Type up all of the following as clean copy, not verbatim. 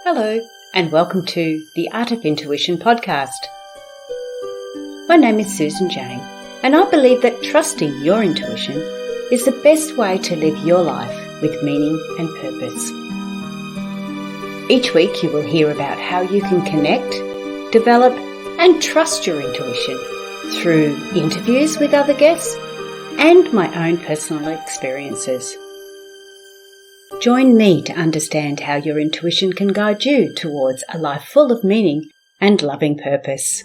Hello, and welcome to the Art of Intuition podcast. My name is Susan Jane, and I believe that trusting your intuition is the best way to live your life with meaning and purpose. Each week you will hear about how you can connect, develop, and trust your intuition through interviews with other guests and my own personal experiences. Join me to understand how your intuition can guide you towards a life full of meaning and loving purpose.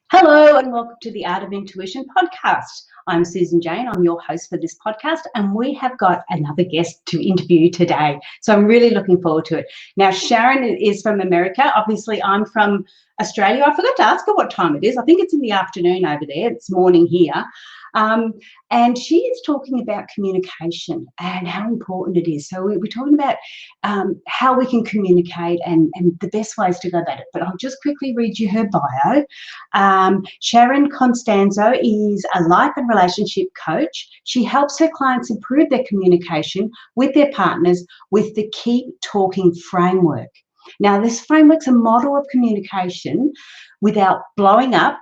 Hello and welcome to the Art of Intuition podcast. I'm Susan Jane, I'm your host for this podcast, and we have got another guest to interview today. So I'm really looking forward to it. Now, Sharon is from America. Obviously, I'm from Australia. I forgot to ask her what time it is. I think it's in the afternoon over there. It's morning here. And she is talking about communication and how important it is. So we're talking about how we can communicate and the best ways to go about it. But I'll just quickly read you her bio. Sharon Costanzo is a life and relationship coach. She helps her clients improve their communication with their partners with the Keep Talking framework. Now, this framework's a model of communication without blowing up,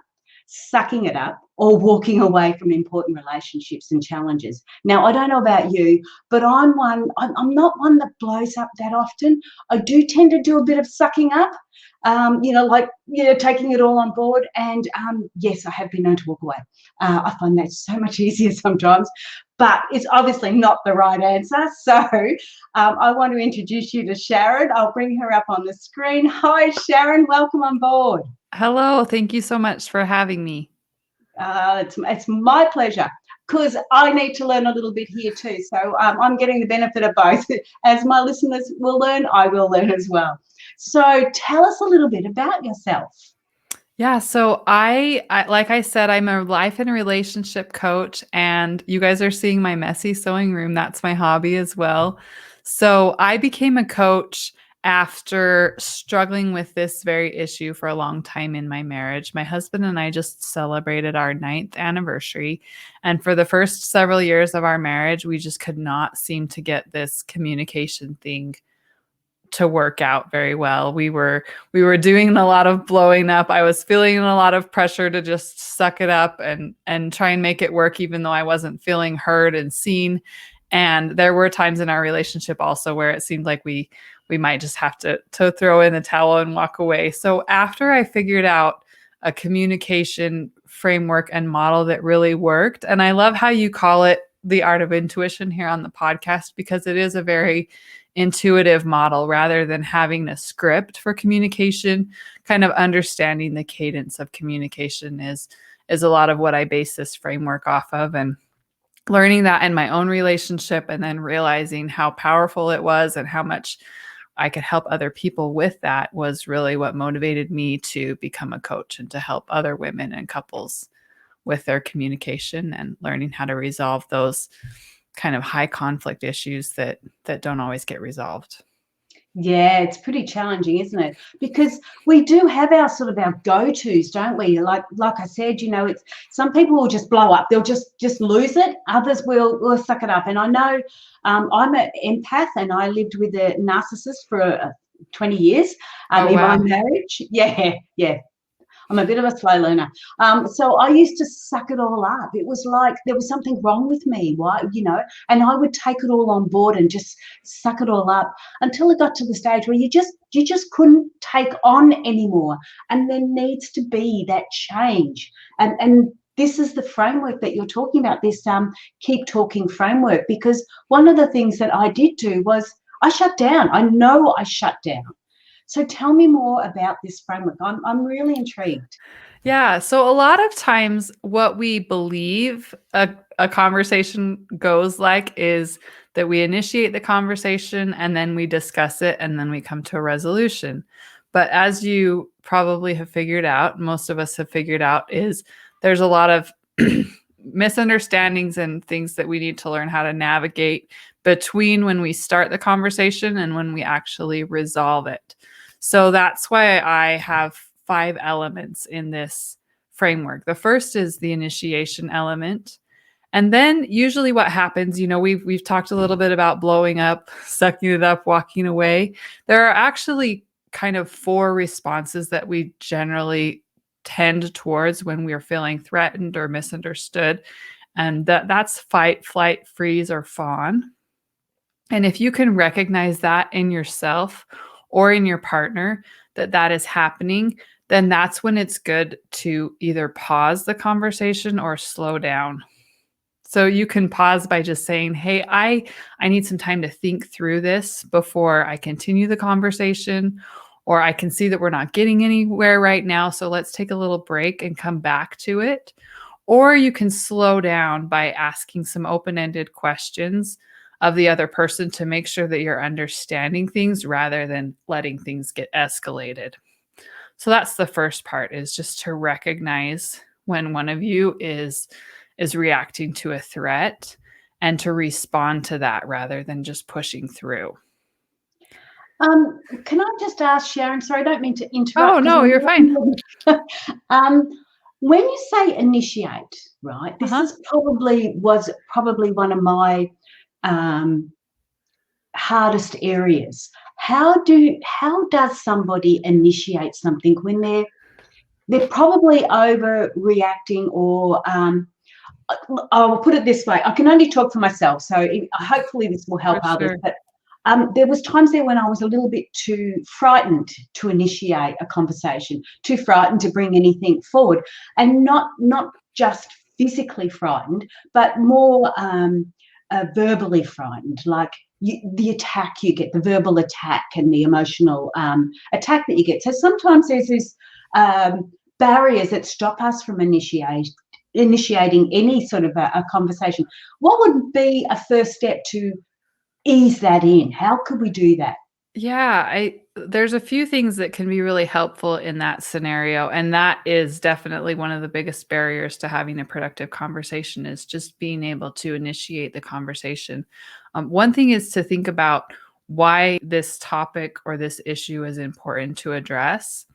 sucking it up, or walking away from important relationships and challenges. Now, I don't know about you, but I'm not one that blows up that often. I do tend to do a bit of sucking up, taking it all on board. And yes, I have been known to walk away. I find that so much easier sometimes, but it's obviously not the right answer. So I want to introduce you to Sharon. I'll bring her up on the screen. Hi, Sharon. Welcome on board. Hello. Thank you so much for having me. It's my pleasure, because I need to learn a little bit here too. So I'm getting the benefit of both. As my listeners will learn, I will learn as well. So tell us a little bit about yourself. Yeah. So I like I said, I'm a life and relationship coach, and you guys are seeing my messy sewing room. That's my hobby as well. So I became a coach after struggling with this very issue for a long time in my marriage. My husband and I just celebrated our 9th anniversary. And for the first several years of our marriage, we just could not seem to get this communication thing to work out very well. We were doing a lot of blowing up. I was feeling a lot of pressure to just suck it up and try and make it work, even though I wasn't feeling heard and seen. And there were times in our relationship also where it seemed like we might just have to throw in the towel and walk away. So after I figured out a communication framework and model that really worked, and I love how you call it the art of intuition here on the podcast, because it is a very intuitive model rather than having a script for communication. Kind of understanding the cadence of communication is a lot of what I base this framework off of, and learning that in my own relationship, and then realizing how powerful it was and how much I could help other people with that was really what motivated me to become a coach and to help other women and couples with their communication and learning how to resolve those kind of high conflict issues that don't always get resolved. Yeah, it's pretty challenging, isn't it? Because we do have our sort of our go-tos, don't we? Like I said, it's some people will just blow up. They'll just lose it. Others will suck it up. And I know I'm an empath, and I lived with a narcissist for 20 years in my marriage. Yeah. I'm a bit of a slow learner. So I used to suck it all up. It was like there was something wrong with me, and I would take it all on board and just suck it all up until it got to the stage where you just couldn't take on anymore. And there needs to be that change. And this is the framework that you're talking about, this Keep Talking framework, because one of the things that I did do was I shut down. I know I shut down. So tell me more about this framework. I'm really intrigued. Yeah. So a lot of times what we believe a conversation goes like is that we initiate the conversation and then we discuss it and then we come to a resolution. But as you probably have figured out, most of us have figured out, is there's a lot of misunderstandings and things that we need to learn how to navigate between when we start the conversation and when we actually resolve it. So that's why I have 5 elements in this framework. The first is the initiation element. And then usually what happens, we've talked a little bit about blowing up, sucking it up, walking away. There are actually kind of 4 responses that we generally tend towards when we're feeling threatened or misunderstood. And that's fight, flight, freeze, or fawn. And if you can recognize that in yourself or in your partner, that is happening, then that's when it's good to either pause the conversation or slow down. So you can pause by just saying, hey, I need some time to think through this before I continue the conversation, or I can see that we're not getting anywhere right now. So let's take a little break and come back to it. Or you can slow down by asking some open-ended questions of the other person to make sure that you're understanding things rather than letting things get escalated. So that's the first part, is just to recognize when one of you is reacting to a threat and to respond to that rather than just pushing through. Can I just ask, Sharon, sorry, I don't mean to interrupt. Oh, no, you're fine. When you say initiate, right, this was probably one of my hardest areas. How does somebody initiate something when they're probably overreacting, or I'll put it this way, I can only talk for myself, so hopefully this will help others. But there was times there when I was a little bit too frightened to initiate a conversation, too frightened to bring anything forward, and not just physically frightened, but more verbally frightened, like the attack you get, the verbal attack and the emotional attack that you get. So sometimes there's this barriers that stop us from initiating any sort of a conversation. What would be a first step to ease that in? How could we do that? Yeah, there's a few things that can be really helpful in that scenario, and that is definitely one of the biggest barriers to having a productive conversation, is just being able to initiate the conversation. One thing is to think about why this topic or this issue is important to address.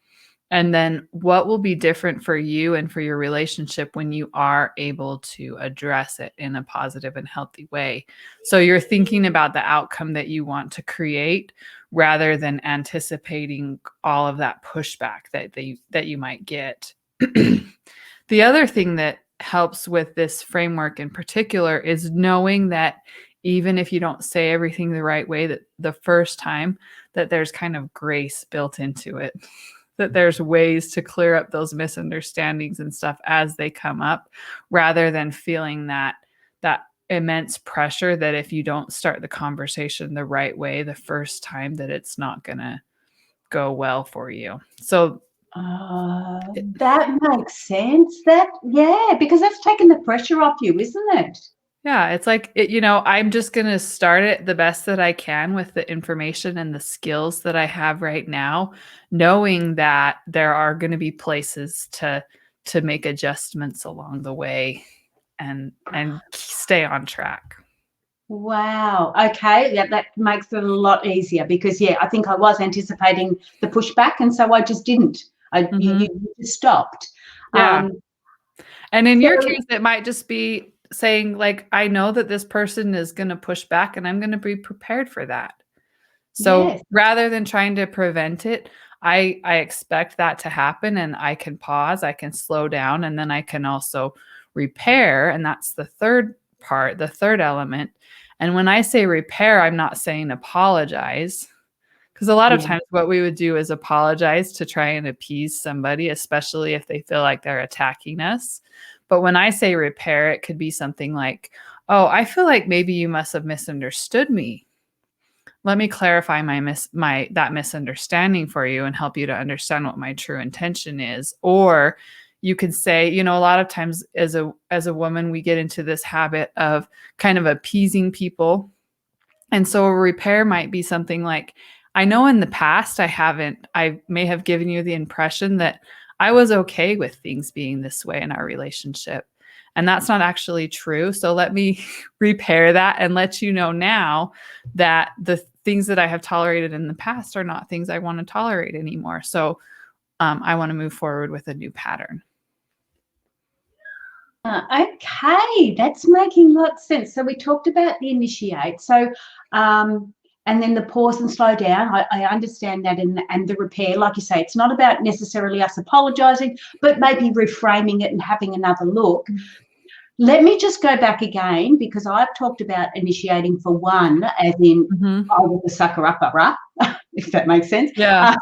And then what will be different for you and for your relationship when you are able to address it in a positive and healthy way. So you're thinking about the outcome that you want to create rather than anticipating all of that pushback that you might get. The other thing that helps with this framework in particular is knowing that even if you don't say everything the right way that the first time, that there's kind of grace built into it. That there's ways to clear up those misunderstandings and stuff as they come up, rather than feeling that immense pressure that if you don't start the conversation the right way the first time, that it's not going to go well for you. So that makes sense. Because that's taking the pressure off you, isn't it? Yeah, it's like, I'm just going to start it the best that I can with the information and the skills that I have right now, knowing that there are going to be places to make adjustments along the way and stay on track. Wow. Okay. Yeah, that makes it a lot easier, because I think I was anticipating the pushback, and so I just didn't. You just stopped. Yeah. And in your case, it might just be saying, like, I know that this person is going to push back and I'm going to be prepared for that. So rather than trying to prevent it, I expect that to happen, and I can pause, I can slow down, and then I can also repair. And that's the third part, the third element. And when I say repair, I'm not saying apologize, because a lot of times what we would do is apologize to try and appease somebody, especially if they feel like they're attacking us. But when I say repair, it could be something like, oh, I feel like maybe you must have misunderstood me. Let me clarify that misunderstanding for you and help you to understand what my true intention is. Or you could say, a lot of times as a woman, we get into this habit of kind of appeasing people. And so a repair might be something like, I know in the past I may have given you the impression that I was okay with things being this way in our relationship. And that's not actually true. So let me repair that and let you know now that the things that I have tolerated in the past are not things I want to tolerate anymore. So I want to move forward with a new pattern. Okay, that's making lots of sense. So we talked about the initiate. So, and then the pause and slow down. I understand that, and the repair, like you say, it's not about necessarily us apologising, but maybe reframing it and having another look. Let me just go back again, because I've talked about initiating for one, as in I was a sucker-upper, if that makes sense. Yeah.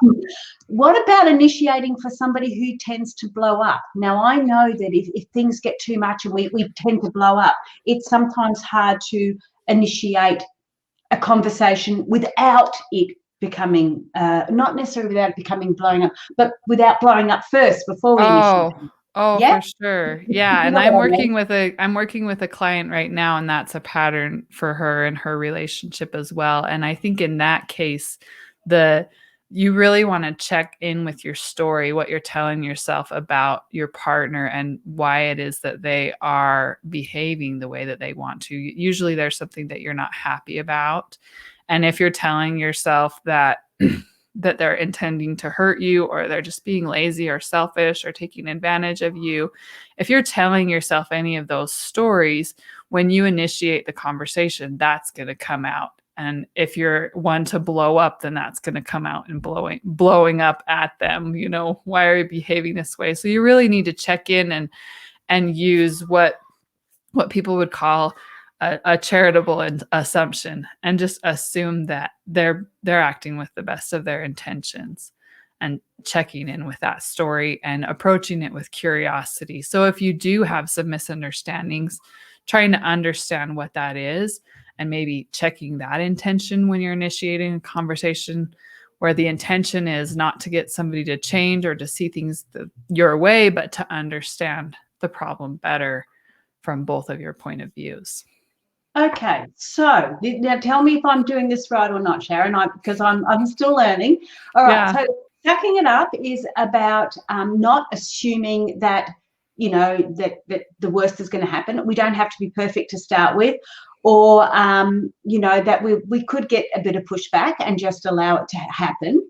What about initiating for somebody who tends to blow up? Now, I know that if things get too much and we tend to blow up, it's sometimes hard to initiate a conversation without it becoming, not necessarily without it becoming blowing up, but without blowing up first before we initiate. Oh, Yeah? for sure. Yeah. You And know what I mean? I'm working with a client right now, and that's a pattern for her and her relationship as well. And I think in that case, you really want to check in with your story, what you're telling yourself about your partner and why it is that they are behaving the way that they want to. Usually there's something that you're not happy about. And if you're telling yourself that that they're intending to hurt you, or they're just being lazy or selfish or taking advantage of you, if you're telling yourself any of those stories, when you initiate the conversation, that's going to come out. And if you're one to blow up, then that's going to come out and blowing up at them. Why are you behaving this way? So you really need to check in and use what people would call a charitable assumption, and just assume that they're acting with the best of their intentions, and checking in with that story and approaching it with curiosity. So if you do have some misunderstandings, trying to understand what that is, and maybe checking that intention when you're initiating a conversation, where the intention is not to get somebody to change or to see things your way, but to understand the problem better from both of your point of views. Okay, so now tell me if I'm doing this right or not, Sharon, because I'm still learning. All right, Yeah. so sucking it up is about not assuming that that the worst is going to happen. We don't have to be perfect to start with, or that we could get a bit of pushback and just allow it to happen.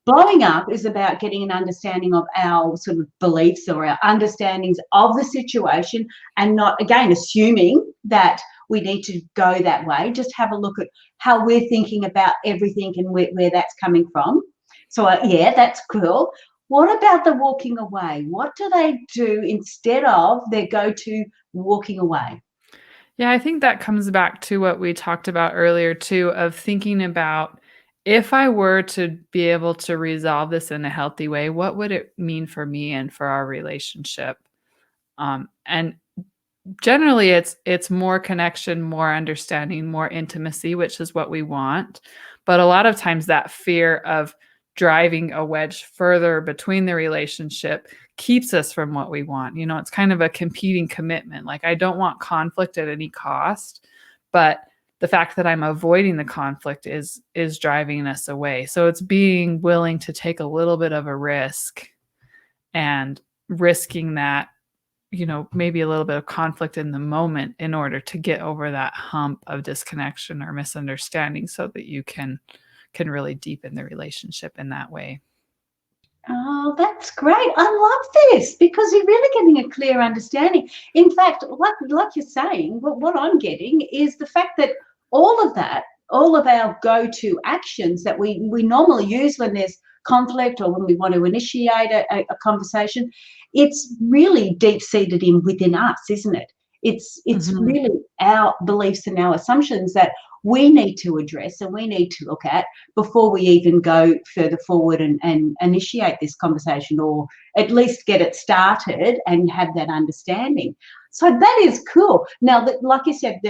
Blowing up is about getting an understanding of our sort of beliefs or our understandings of the situation, and not, again, assuming that we need to go that way. Just have a look at how we're thinking about everything and where that's coming from. So, yeah, that's cool. What about the walking away? What do they do instead of their go-to walking away? Yeah, I think that comes back to what we talked about earlier too, of thinking about, if I were to be able to resolve this in a healthy way, what would it mean for me and for our relationship? And generally it's more connection, more understanding, more intimacy, which is what we want. But a lot of times that fear of driving a wedge further between the relationship keeps us from what we want. It's kind of a competing commitment. Like, I don't want conflict at any cost, but the fact that I'm avoiding the conflict is driving us away. So it's being willing to take a little bit of a risk, and risking that, maybe a little bit of conflict in the moment, in order to get over that hump of disconnection or misunderstanding, so that you can really deepen the relationship in that way. Oh, that's great. I love this, because you're really getting a clear understanding. In fact, like you're saying, what I'm getting is the fact that all of that, all of our go-to actions that we normally use when there's conflict or when we want to initiate a conversation, it's really deep-seated within us, isn't it? It's really our beliefs and our assumptions that we need to address and we need to look at before we even go further forward and initiate this conversation, or at least get it started and have that understanding. So that is cool. Now, like you said,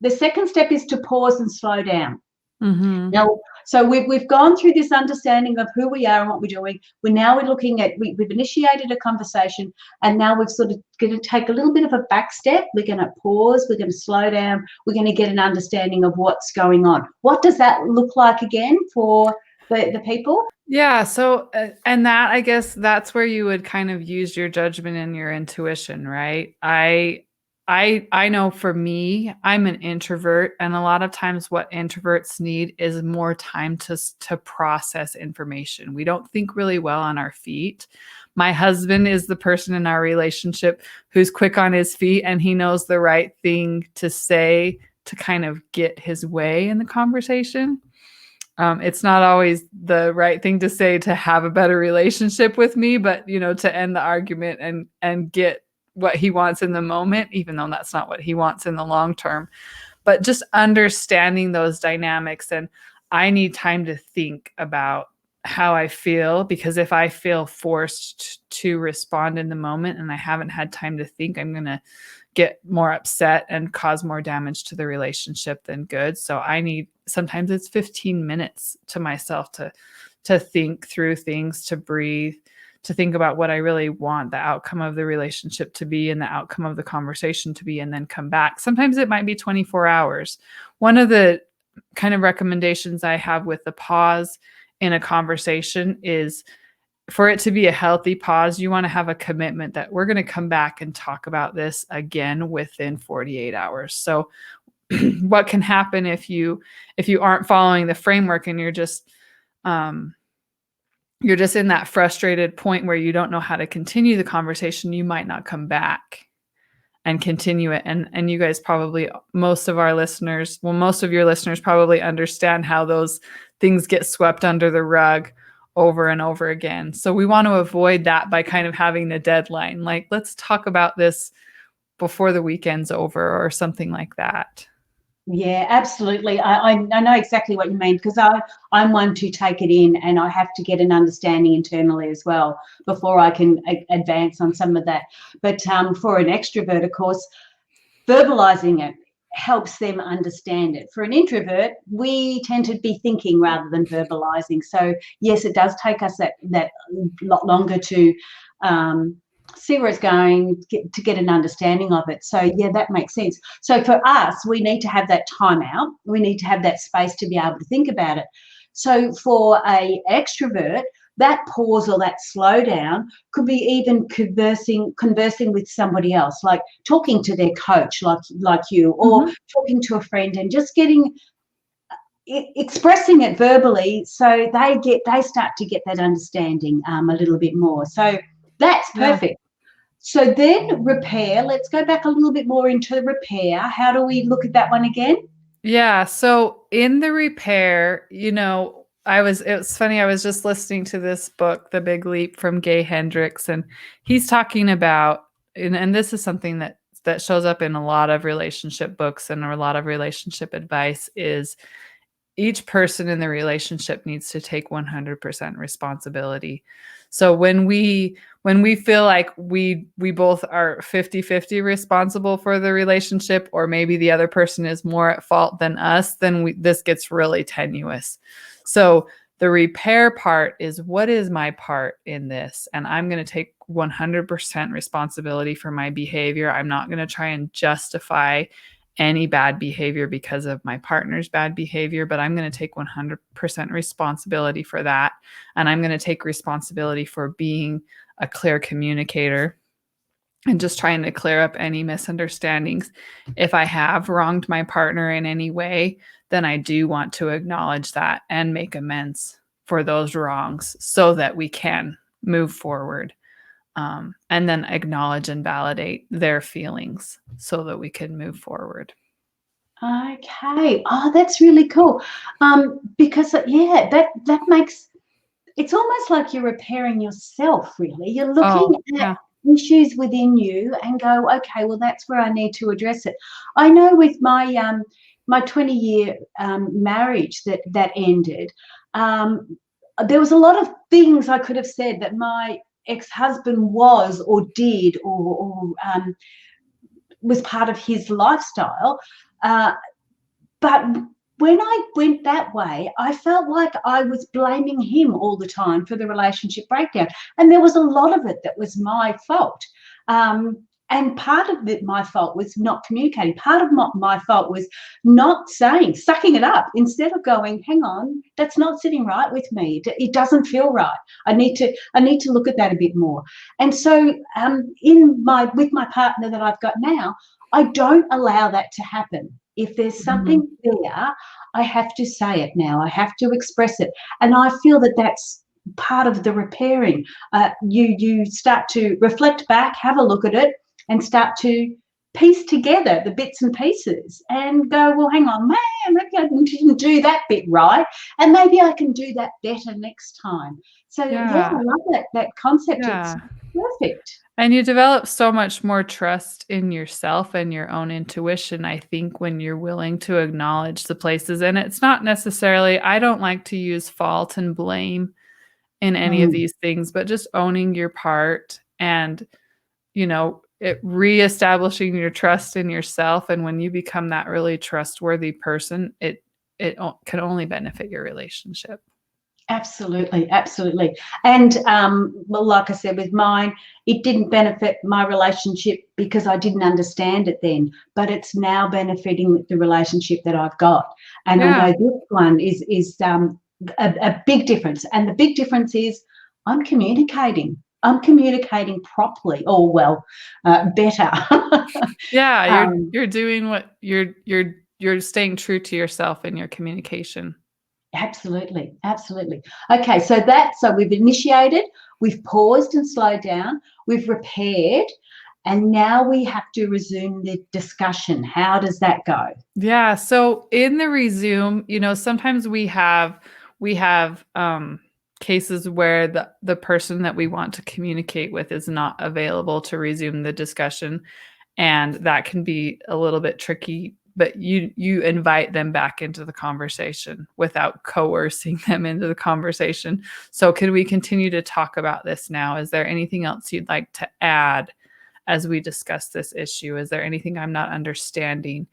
the second step is to pause and slow down. Now, so we've gone through this understanding of who we are and what we're doing. We're looking at, we've initiated a conversation, and now we've sort of going to take a little bit of a back step. We're going to pause, we're going to slow down, we're going to get an understanding of what's going on. What does that look like again for the people? Yeah. So, and that, I guess that's where you would kind of use your judgment and your intuition, right? I I know for me, I'm an introvert, and a lot of times what introverts need is more time to process information. We don't think really well on our feet. My husband is the person in our relationship who's quick on his feet, and he knows the right thing to say to kind of get his way in the conversation. It's not always the right thing to say to have a better relationship with me, but to end the argument and get what he wants in the moment, even though that's not what he wants in the long term. But just understanding those dynamics, and I need time to think about how I feel, because if I feel forced to respond in the moment and I haven't had time to think, I'm going to get more upset and cause more damage to the relationship than good. So I need, sometimes it's 15 minutes to myself to think through things, to breathe, to think about what I really want the outcome of the relationship to be and the outcome of the conversation to be, and then come back. Sometimes it might be 24 hours. One of the kind of recommendations I have with the pause in a conversation is, for it to be a healthy pause, you want to have a commitment that we're going to come back and talk about this again within 48 hours. So what can happen if you aren't following the framework and you're just in that frustrated point where you don't know how to continue the conversation, you might not come back and continue it. And you guys probably, most of your listeners probably understand how those things get swept under the rug over and over again. So we want to avoid that by kind of having a deadline, like, let's talk about this before the weekend's over or something like that. Yeah, absolutely. I know exactly what you mean, because I'm one to take it in, and I have to get an understanding internally as well before I can advance on some of that. But for an extrovert, of course, verbalizing it helps them understand it. For an introvert, we tend to be thinking rather than verbalizing. So yes, it does take us that lot longer to see where it's going, to get an understanding of it. So yeah, that makes sense. So for us, we need to have that time out. We need to have that space to be able to think about it. So for a extrovert, that pause or that slowdown could be even conversing with somebody else, like talking to their coach, like you, or talking to a friend, and just expressing it verbally, so they start to get that understanding a little bit more. So that's perfect. Yeah. So then repair. Let's go back a little bit more into repair. How do we look at that one again? Yeah. So in the repair, it was funny. I was just listening to this book, The Big Leap, from Gay Hendricks, and he's talking about, and this is something that shows up in a lot of relationship books and a lot of relationship advice, is each person in the relationship needs to take 100% responsibility. So when we feel like we both are 50-50 responsible for the relationship, or maybe the other person is more at fault than us, then this gets really tenuous. So the repair part is, what is my part in this? And I'm going to take 100% responsibility for my behavior. I'm not going to try and justify any bad behavior because of my partner's bad behavior, but I'm going to take 100% responsibility for that. And I'm going to take responsibility for being a clear communicator and just trying to clear up any misunderstandings. If I have wronged my partner in any way, then I do want to acknowledge that and make amends for those wrongs so that we can move forward. And then acknowledge and validate their feelings so that we can move forward. Okay. Oh, that's really cool. Because yeah, that makes, it's almost like you're repairing yourself, really. You're looking at issues within you and go, okay, well, that's where I need to address it. I know with my my 20-year marriage that ended, there was a lot of things I could have said that my ex-husband was or did or was part of his lifestyle, but when I went that way, I felt like I was blaming him all the time for the relationship breakdown, and there was a lot of it that was my fault. And part of it, my fault, was not communicating. Part of my fault was not sucking it up, instead of going, hang on, that's not sitting right with me. It doesn't feel right. I need to look at that a bit more. And so with my partner that I've got now, I don't allow that to happen. If there's something Mhm. there, I have to say it now. I have to express it. And I feel that that's part of the repairing. You start to reflect back, have a look at it, and start to piece together the bits and pieces and go, well, hang on, man, maybe I didn't do that bit right, and maybe I can do that better next time. So yeah, I Yeah. love that concept. It's Yeah. perfect. And you develop so much more trust in yourself and your own intuition, I think, when you're willing to acknowledge the places. And it's not necessarily, I don't like to use fault and blame in any of Mm, these things, but just owning your part and, reestablishing your trust in yourself. And when you become that really trustworthy person, it can only benefit your relationship. absolutely, absolutely. And well, like I said, with mine, it didn't benefit my relationship because I didn't understand it then, but it's now benefiting the relationship that I've got. And I Yeah. know this one is a big difference. And the big difference is I'm communicating. I'm communicating properly, or well, better. Yeah, you're um, you're doing what you're staying true to yourself in your communication. Absolutely, absolutely. Okay, so we've initiated, we've paused and slowed down, we've repaired, and now we have to resume the discussion. How does that go? Yeah, so in the resume, sometimes we have cases where the person that we want to communicate with is not available to resume the discussion, and that can be a little bit tricky, but you invite them back into the conversation without coercing them into the conversation. So can we continue to talk about this now? Is there anything else you'd like to add as we discuss this issue? Is there anything I'm not understanding?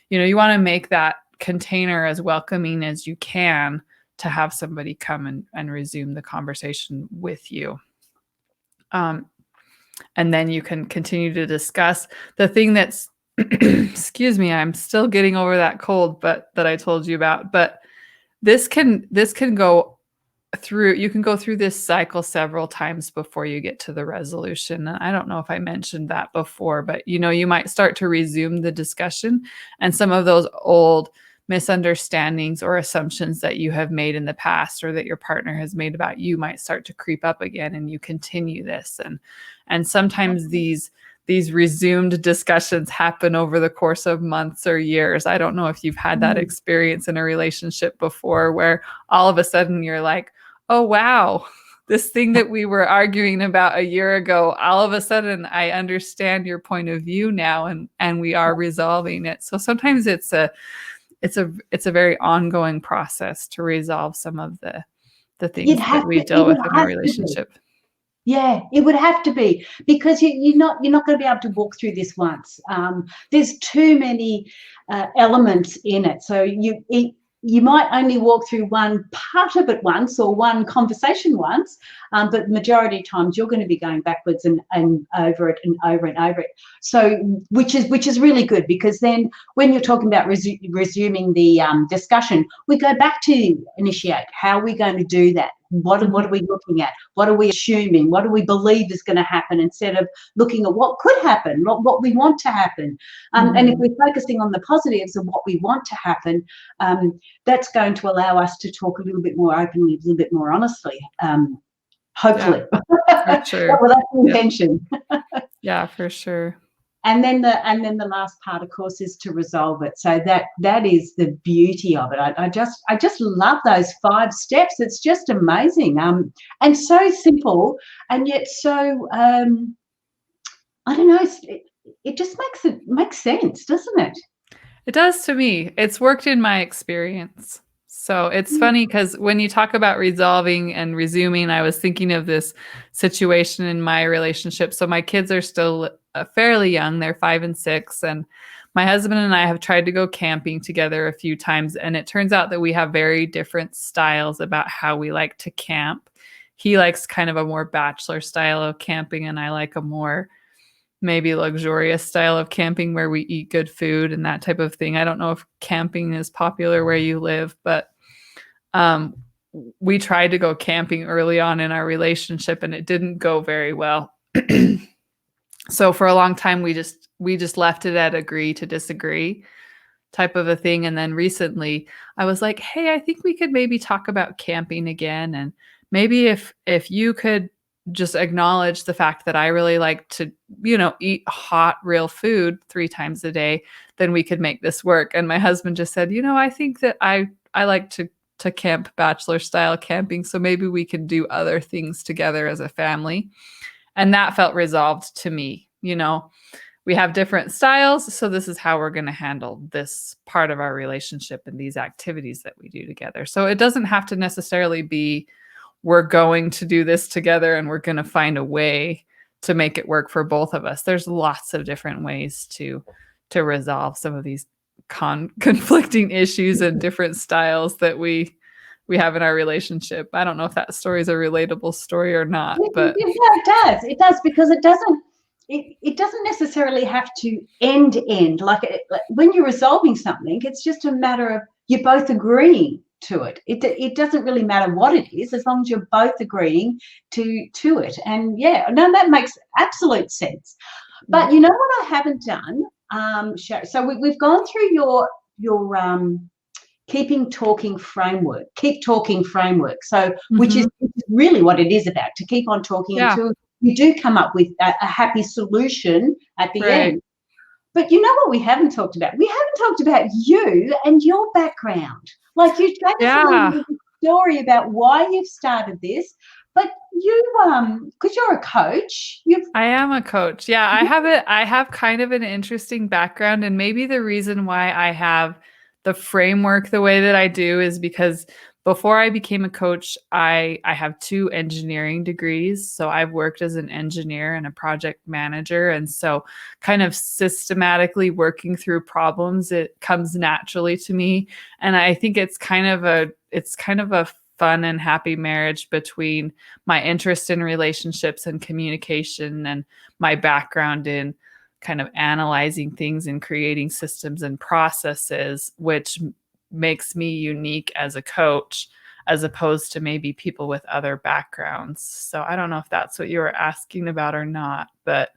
You want to make that container as welcoming as you can to have somebody come and resume the conversation with you. Um, and then you can continue to discuss the thing that's excuse me, I'm still getting over that cold but that I told you about. But this can go through, you can go through this cycle several times before you get to the resolution. And I don't know if I mentioned that before, but you might start to resume the discussion, and some of those old misunderstandings or assumptions that you have made in the past or that your partner has made about you might start to creep up again, and you continue this. And sometimes these resumed discussions happen over the course of months or years. I don't know if you've had that Mm, experience in a relationship before where all of a sudden you're like, oh, wow, this thing that we were arguing about a year ago, all of a sudden I understand your point of view now, and we are resolving it. So sometimes it's a very ongoing process to resolve some of the You'd things that have we to, it deal would with in our have to be. relationship. Yeah, it would have to be because you're not going to be able to walk through this once. There's too many elements in it, so you might only walk through one part of it once or one conversation once, but majority of times you're going to be going backwards and over it and over and over it. So which is really good, because then when you're talking about resuming the discussion, we go back to initiate. How are we going to do that? What Mhm. are we looking at? What are we assuming? What do we believe is going to happen, instead of looking at what could happen, what we want to happen? And if Mhm. we're focusing on the positives of what we want to happen, that's going to allow us to talk a little bit more openly, a little bit more honestly, Yeah, hopefully. for sure. Well, that's the Yeah. intention. Yeah, for sure. And then the last part, of course, is to resolve it. So that is the beauty of it. I just love those 5 steps. It's just amazing, and so simple, and yet so I don't know. It just makes sense, doesn't it? It does to me. It's worked in my experience. So it's funny because when you talk about resolving and resuming, I was thinking of this situation in my relationship. So my kids are still fairly young, they're 5 and 6. And my husband and I have tried to go camping together a few times. And it turns out that we have very different styles about how we like to camp. He likes kind of a more bachelor style of camping, and I like a more maybe luxurious style of camping where we eat good food and that type of thing. I don't know if camping is popular where you live, but um, we tried to go camping early on in our relationship and it didn't go very well. So for a long time we just left it at agree to disagree type of a thing. And then recently I was like, hey, I think we could maybe talk about camping again. And maybe if you could just acknowledge the fact that I really like to, eat hot, real food 3 times a day, then we could make this work. And my husband just said, I think that I like to camp bachelor style camping. So maybe we can do other things together as a family. And that felt resolved to me. We have different styles. So this is how we're going to handle this part of our relationship and these activities that we do together. So it doesn't have to necessarily be we're going to do this together and we're going to find a way to make it work for both of us. There's lots of different ways to resolve some of these conflicting issues and different styles that we have in our relationship. I don't know if that story is a relatable story or not, but yeah, it does. It does, because it doesn't necessarily have to end. Like when you're resolving something, it's just a matter of you both agreeing to it. It doesn't really matter what it is, as long as you're both agreeing to it. And yeah, no, that makes absolute sense. But you know what I haven't done? So we've gone through your keep talking framework. So which is really what it is about, to keep on talking until you do come up with a happy solution at the end. But you know what we haven't talked about? We haven't talked about you and your background. Like, you gave us a little story about why you've started this, but you, because you're a coach, I am a coach. Yeah, I have kind of an interesting background, and maybe the reason why I have the framework the way that I do is because before I became a coach, I have 2 engineering degrees. So I've worked as an engineer and a project manager. And so kind of systematically working through problems, it comes naturally to me. And I think it's kind of a fun and happy marriage between my interest in relationships and communication and my background in kind of analyzing things and creating systems and processes, which makes me unique as a coach, as opposed to maybe people with other backgrounds. So I don't know if that's what you were asking about or not, but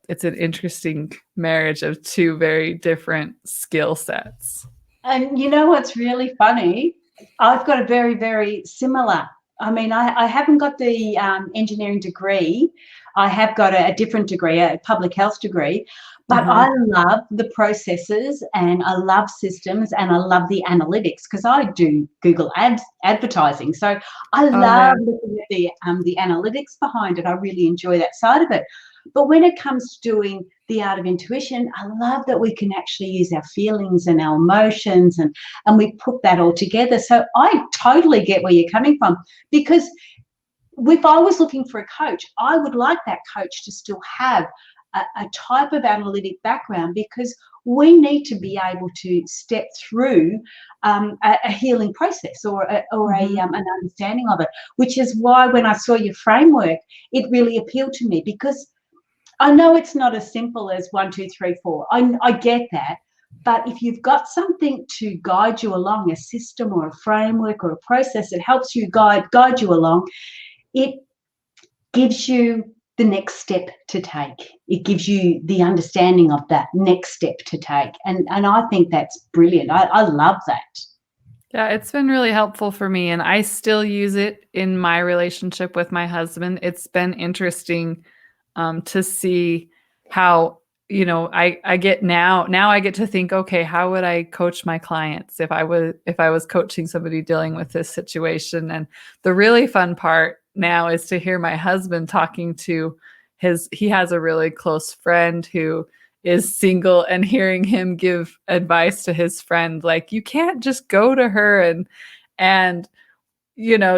it's an interesting marriage of 2 very different skill sets. And you know what's really funny? I've got a very, very similar. I mean, I haven't got the engineering degree. I have got a different degree, a public health degree. But I love the processes, and I love systems, and I love the analytics, because I do Google advertising. So I love looking at the analytics behind it. I really enjoy that side of it. But when it comes to doing the art of intuition, I love that we can actually use our feelings and our emotions, and we put that all together. So I totally get where you're coming from, because if I was looking for a coach, I would like that coach to still have a type of analytic background, because we need to be able to step through a healing process or an understanding of it, which is why when I saw your framework, it really appealed to me, because I know it's not as simple as 1, 2, 3, 4. I get that. But if you've got something to guide you along, a system or a framework or a process that helps you guide you along, it gives you the next step to take. It gives you the understanding of that next step to take. And I think that's brilliant. I love that. Yeah, it's been really helpful for me, and I still use it in my relationship with my husband. It's been interesting to see how, I get now I get to think, okay, how would I coach my clients if I was coaching somebody dealing with this situation? And the really fun part now is to hear my husband talking to he has a really close friend who is single, and hearing him give advice to his friend, like, you can't just go to her and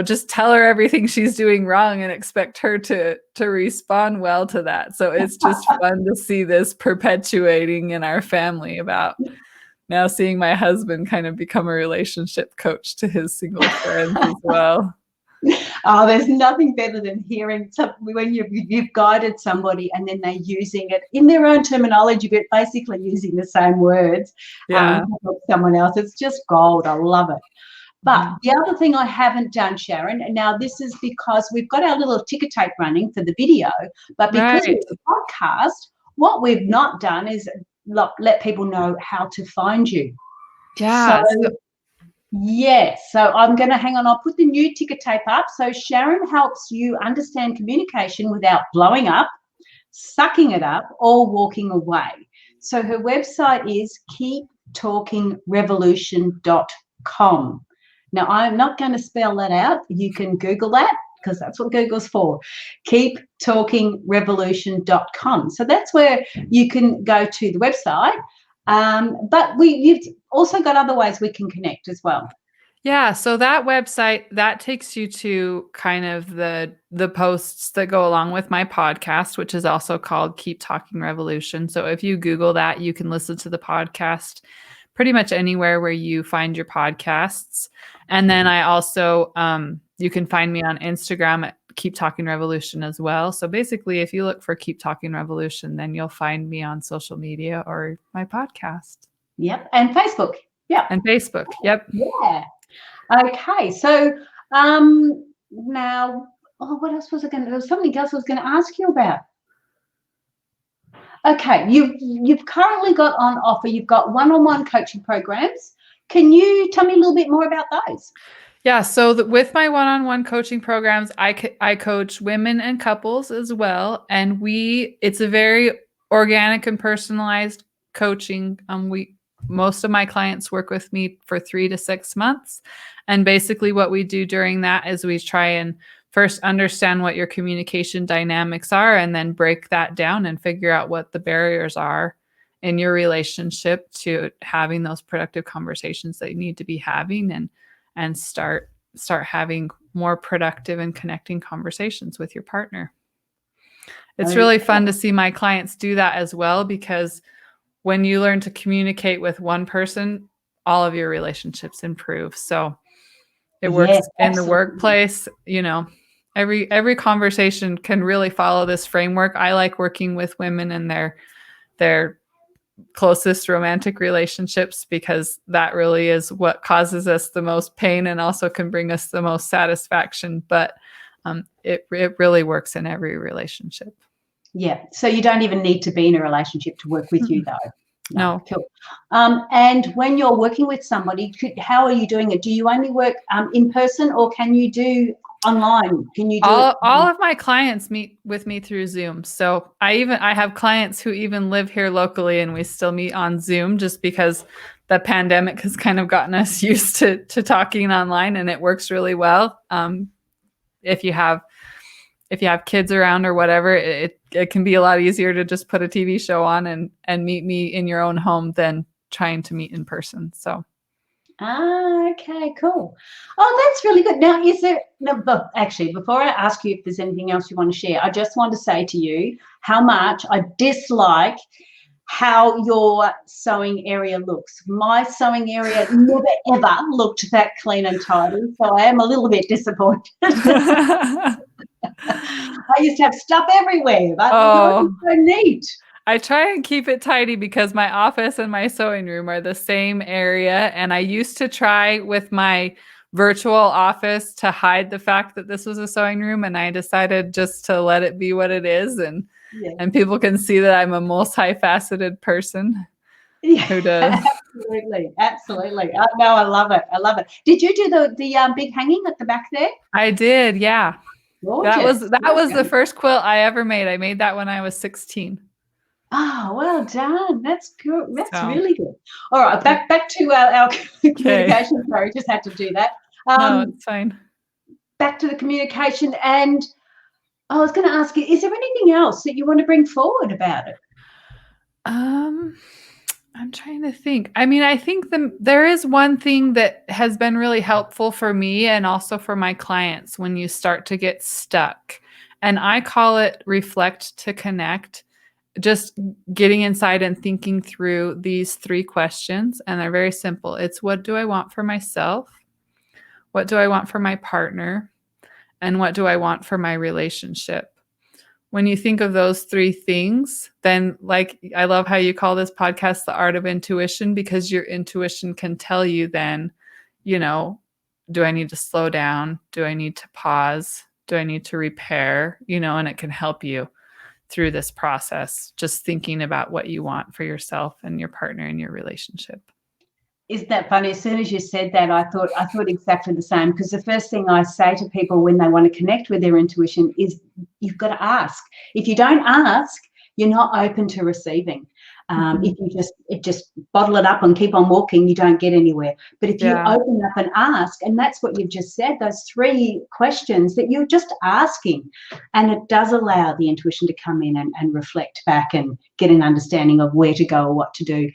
just tell her everything she's doing wrong and expect her to respond well to that. So it's just fun to see this perpetuating in our family, about now seeing my husband kind of become a relationship coach to his single friends as well. Oh, there's nothing better than hearing when you've guided somebody and then they're using it in their own terminology, but basically using the same words to help someone else. It's just gold. I love it. But the other thing I haven't done, Sharon, and now this is because we've got our little ticker tape running for the video, but because it's a podcast, what we've not done is let people know how to find you. Yeah. So I'm going to hang on. I'll put the new ticker tape up. So Sharon helps you understand communication without blowing up, sucking it up, or walking away. So her website is keeptalkingrevolution.com. Now, I'm not going to spell that out. You can Google that because that's what Google's for. Keeptalkingrevolution.com. So that's where you can go to the website. But you've also got other ways we can connect as well. Yeah, so that website, that takes you to kind of the posts that go along with my podcast, which is also called Keep Talking Revolution. So if you Google that, you can listen to the podcast pretty much anywhere where you find your podcasts. And then I also, you can find me on Instagram at Keep Talking Revolution as well. So basically, if you look for Keep Talking Revolution, then you'll find me on social media or my podcast. Yep. And Facebook. Yep. And Facebook. Yep. Yeah. Okay. So now, what else was I going to, there was something else I was going to ask you about. Okay. You've currently got on offer, you've got one-on-one coaching programs. Can you tell me a little bit more about those? Yeah, so with my one-on-one coaching programs, I coach women and couples as well, and it's a very organic and personalized coaching. Most of my clients work with me for 3 to 6 months, and basically what we do during that is we try and first understand what your communication dynamics are, and then break that down and figure out what the barriers are in your relationship to having those productive conversations that you need to be having, and start having more productive and connecting conversations with your partner. It's really fun to see my clients do that as well, because when you learn to communicate with one person, all of your relationships improve. So it works in the workplace, every conversation can really follow this framework. I like working with women and their closest romantic relationships, because that really is what causes us the most pain and also can bring us the most satisfaction. But it really works in every relationship. Yeah. So you don't even need to be in a relationship to work with you, though. No. Cool. And when you're working with somebody, how are you doing it? Do you only work in person, or can you do online? Can you do all of my clients meet with me through Zoom? So I have clients who even live here locally, and we still meet on Zoom, just because the pandemic has kind of gotten us used to talking online, and it works really well. If you have kids around or whatever, it can be a lot easier to just put a TV show on and meet me in your own home than trying to meet in person. So. Okay, cool. Oh, that's really good. Now, actually, before I ask you if there's anything else you want to share, I just want to say to you how much I dislike how your sewing area looks. My sewing area never, ever looked that clean and tidy, so I am a little bit disappointed. I used to have stuff everywhere, but yours is so neat. I try and keep it tidy because my office and my sewing room are the same area. And I used to try with my virtual office to hide the fact that this was a sewing room. And I decided just to let it be what it is. And people can see that I'm a multifaceted person who does. Absolutely. No, I love it. Did you do the big hanging at the back there? I did, yeah. Gorgeous. That was the first quilt I ever made. I made that when I was 16. Oh, well done. That's good. That's really good. All right, back to our communication. Sorry, just had to do that. No, it's fine. Back to the communication, and I was going to ask you, is there anything else that you want to bring forward about it? I'm trying to think. I mean, I think there is one thing that has been really helpful for me and also for my clients when you start to get stuck. And I call it reflect to connect. Just getting inside and thinking through these 3 questions. And they're very simple. It's, what do I want for myself? What do I want for my partner? And what do I want for my relationship? When you think of those 3 things, then, like, I love how you call this podcast The Art of Intuition, because your intuition can tell you then, do I need to slow down? Do I need to pause? Do I need to repair? And it can help you through this process, just thinking about what you want for yourself and your partner in your relationship. Isn't that funny? As soon as you said that, I thought exactly the same, because the first thing I say to people when they want to connect with their intuition is you've got to ask. If you don't ask, you're not open to receiving. If you just bottle it up and keep on walking, you don't get anywhere. But if you open up and ask, and that's what you've just said, those 3 questions that you're just asking, and it does allow the intuition to come in and reflect back and get an understanding of where to go or what to do.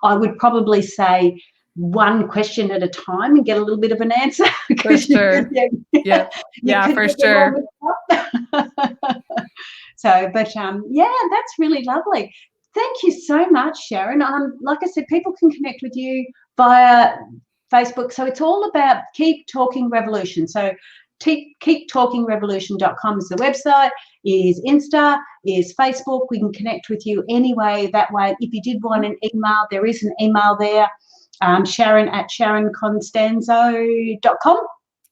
I would probably say 1 question at a time and get a little bit of an answer. For sure. For sure. So, but that's really lovely. Thank you so much, Sharon. Like I said, people can connect with you via Facebook. So it's all about Keep Talking Revolution. So keeptalkingrevolution.com is the website, is Insta, is Facebook. We can connect with you anyway that way. If you did want an email, there is an email there, Sharon at SharonCostanzo.com.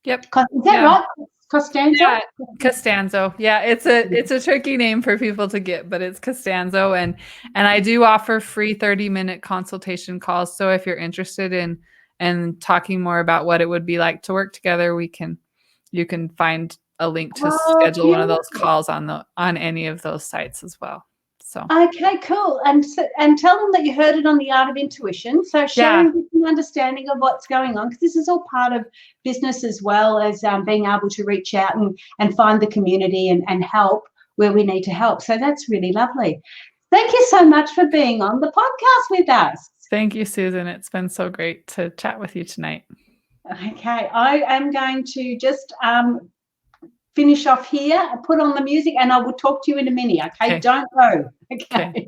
Yep. Is that right? Costanzo? Yeah, Costanzo. Yeah, it's a tricky name for people to get, but it's Costanzo, and I do offer free 30-minute consultation calls. So if you're interested in talking more about what it would be like to work together, you can find a link to schedule one of those calls on any of those sites as well. So okay, cool. And tell them that you heard it on The Art of Intuition. So Sharon gets an understanding of what's going on, because this is all part of business as well as being able to reach out and find the community and help where we need to help. So that's really lovely. Thank you so much for being on the podcast with us. Thank you, Susan. It's been so great to chat with you tonight. Okay, I am going to just finish off here, put on the music, and I will talk to you in a minute. Okay. Don't go. Okay.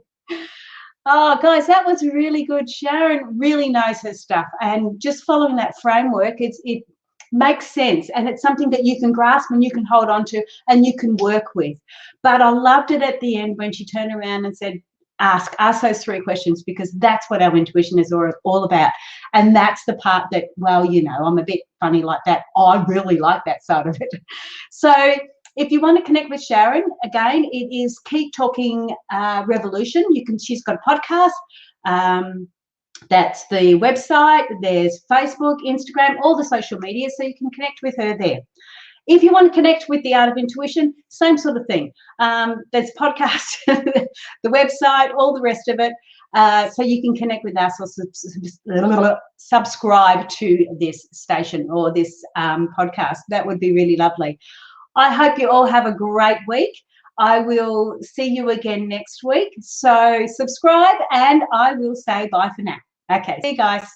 Oh, guys, that was really good. Sharon really knows her stuff, and just following that framework, it makes sense, and it's something that you can grasp and you can hold on to and you can work with. But I loved it at the end when she turned around and said, ask those 3 questions, because that's what our intuition is all about. And that's the part that, well, I'm a bit funny like that. I really like that side of it. So if you want to connect with Sharon, again, it is Keep Talking Revolution. She's got a podcast. That's the website. There's Facebook, Instagram, all the social media, so you can connect with her there. If you want to connect with The Art of Intuition, same sort of thing. There's podcasts, the website, all the rest of it. So you can connect with us or subscribe to this station or this podcast. That would be really lovely. I hope you all have a great week. I will see you again next week. So subscribe, and I will say bye for now. Okay, see you guys.